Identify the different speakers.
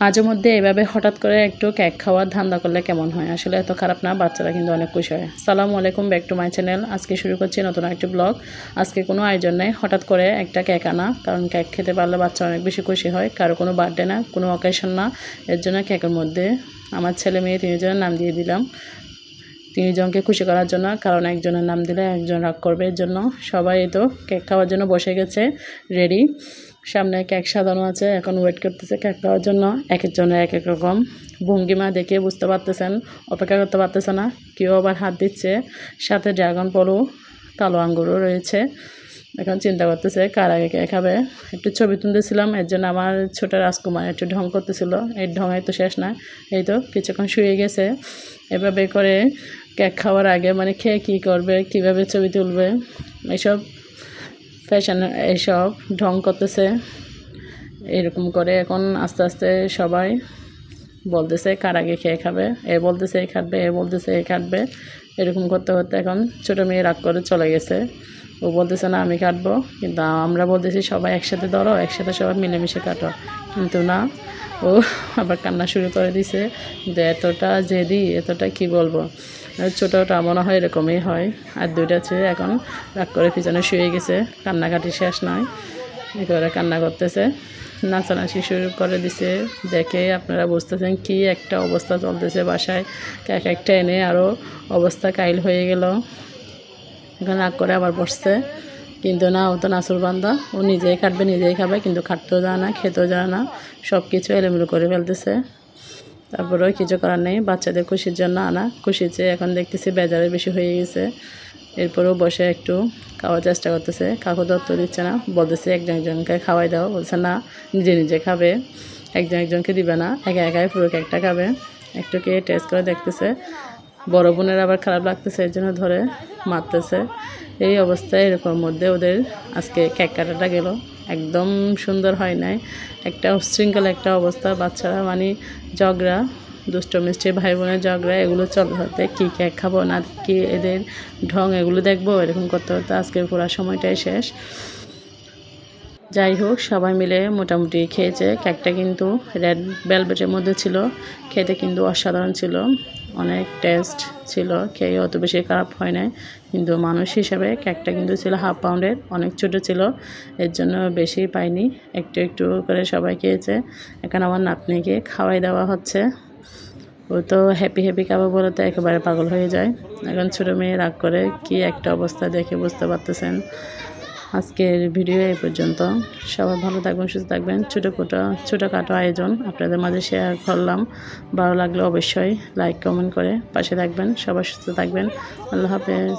Speaker 1: মাঝে মধ্যে এভাবে হঠাৎ করে একটু কেক খাওয়ার ধান্দা করলে কেমন হয়? আসলে এত খারাপ না, বাচ্চারা কিন্তু অনেক খুশি হয়। আসসালামু আলাইকুম, ব্যাক টু মাই চ্যানেল। আজকে শুরু করছি নতুন একটি ব্লগ। আজকে কোনো আয়োজন নেই, হঠাৎ করে একটা কেক আনা, কারণ কেক খেতে পারলে বাচ্চা অনেক বেশি খুশি হয়। কারো কোনো বার্থডে না, কোনো অকেশন না, এর জন্য কেকের মধ্যে আমার ছেলে মেয়ে তিনজনের নাম দিয়ে দিলাম। তিনজনকে খুশি করার জন্য, কারণ একজনের নাম দিলে একজন রাগ করবে, এর জন্য সবাই তো কেক খাওয়ার জন্য বসে গেছে রেডি। সামনে কেক সাজানো আছে, এখন ওয়েট করতেছে কেক খাওয়ার জন্য। এক একজনের এক এক রকম ভঙ্গিমা দেখে বুঝতে পারতেছেন, অপেক্ষা করতে পারতেছে না। কেউ আবার হাত দিচ্ছে, সাথে ড্রাগন ফলও, কালো আঙ্গুরও রয়েছে। এখন চিন্তা করতেছে কার আগে কেক খাবে। একটু ছবি তুলতেছিলাম, এর জন্য আমার ছোট রাজকুমার একটু ঢং করতেছিল। এই ঢঙে তো শেষ না, এই তো কিছুক্ষণ শুয়ে গেছে। এভাবে করে কেক খাওয়ার আগে মানে খেয়ে কী করবে, কীভাবে ছবি তুলবে, এইসব ফ্যাশন, এইসব ঢং করতেছে। এরকম করে এখন আস্তে আস্তে সবাই বলতেছে কার আগে খেয়ে খাবে। এ বলতেছে এ খাটবে, এ বলতেছে এ খাটবে। এরকম করতে করতে এখন ছোটো মেয়ে রাগ করে চলে গেছে। ও বলতেছে না আমি কাটবো, কিন্তু আমরা বলতেছি সবাই একসাথে ধরো, একসাথে সবাই মিলেমিশে কাটো। কিন্তু না, ও আবার কান্না শুরু করে দিছে। কিন্তু এতটা জেদি, এতটা কি বলবো, ছোটোটা মনে হয় এরকমই হয়। আর দুইটা ছেলে এখন রাগ করে পিছনে শুয়ে গেছে, কান্নাকাটি শেষ নয়, একেবারে কান্না করতেছে, নাচানাচি শুরু করে দিছে। দেখে আপনারা বুঝতেছেন কি একটা অবস্থা চলতেছে বাসায়। এক একটা এনে আরও অবস্থা কাইল হয়ে গেল। এখন রাগ করে আবার বসছে, কিন্তু না, ও তো নাসুর বান্দা, ও নিজেই কাটবে নিজেই খাবে, কিন্তু খাটতেও যায় না, খেতেও যায় না, সব কিছু এলোমেলো করে ফেলতেছে। তারপরেও কিছু করার নেই, বাচ্চাদের খুশির জন্য আনা, খুশি চেয়ে এখন দেখতেছি বেজারের বেশি হয়ে গেছে। এরপরেও বসে একটু খাওয়ার চেষ্টা করতেছে, কাকু দত্ত দিচ্ছে না, বলতেছে একজন একজনকে খাওয়াই দাও, বলছে না নিজে নিজে খাবে, একজন একজনকে দিবে না, একা একাই পুরো কেকটা খাবে। একটু খেয়ে টেস্ট করে দেখতেছে, বড় বোনের আবার খারাপ লাগতেছে, এর জন্য ধরে মারতেছে। এই অবস্থায় এরকম মধ্যে ওদের আজকে কেক কাটাটা গেল, একদম সুন্দর হয় নাই, একটা উচ্ছৃঙ্খল একটা অবস্থা। বাচ্চারা মানে ঝগড়া, দুষ্ট মিষ্টি ভাই বোনের ঝগড়া, এগুলো চলতে হতে কী কেক খাবো না কি এদের ঢং, এগুলো দেখবো, এরকম করতে করতে আজকের পুরো সময়টাই শেষ। যাই হোক, সবাই মিলে মোটামুটি খেয়েছে। কেকটা কিন্তু রেড ভেলভেটের মধ্যে ছিল, খেতে কিন্তু অসাধারণ ছিল, অনেক টেস্ট ছিল, খেয়ে অত বেশি খারাপ হয় নাই। কিন্তু মানুষ হিসাবে কেকটা কিন্তু ছিল হাফ পাউন্ডের, অনেক ছোটো ছিল, এর জন্য বেশি পাইনি, একটু একটু করে সবাই খেয়েছে। এখন আমার নাতনিকে খাওয়াই দেওয়া হচ্ছে, ও তো হ্যাপি হ্যাপি খাবে বলে তো একেবারে পাগল হয়ে যায়। এখন ছোটো মেয়ে রাগ করে কি একটা অবস্থা দেখে বুঝতে পারতেছেন। আজকের ভিডিও এই পর্যন্ত, সবাই ভালো থাকবেন, সুস্থ থাকবেন। ছোটোখাটো আয়োজন আপনাদের মাঝে শেয়ার করলাম, ভালো লাগলে অবশ্যই লাইক কমেন্ট করে পাশে থাকবেন। সবাই সুস্থ থাকবেন, আল্লাহ হাফেজ।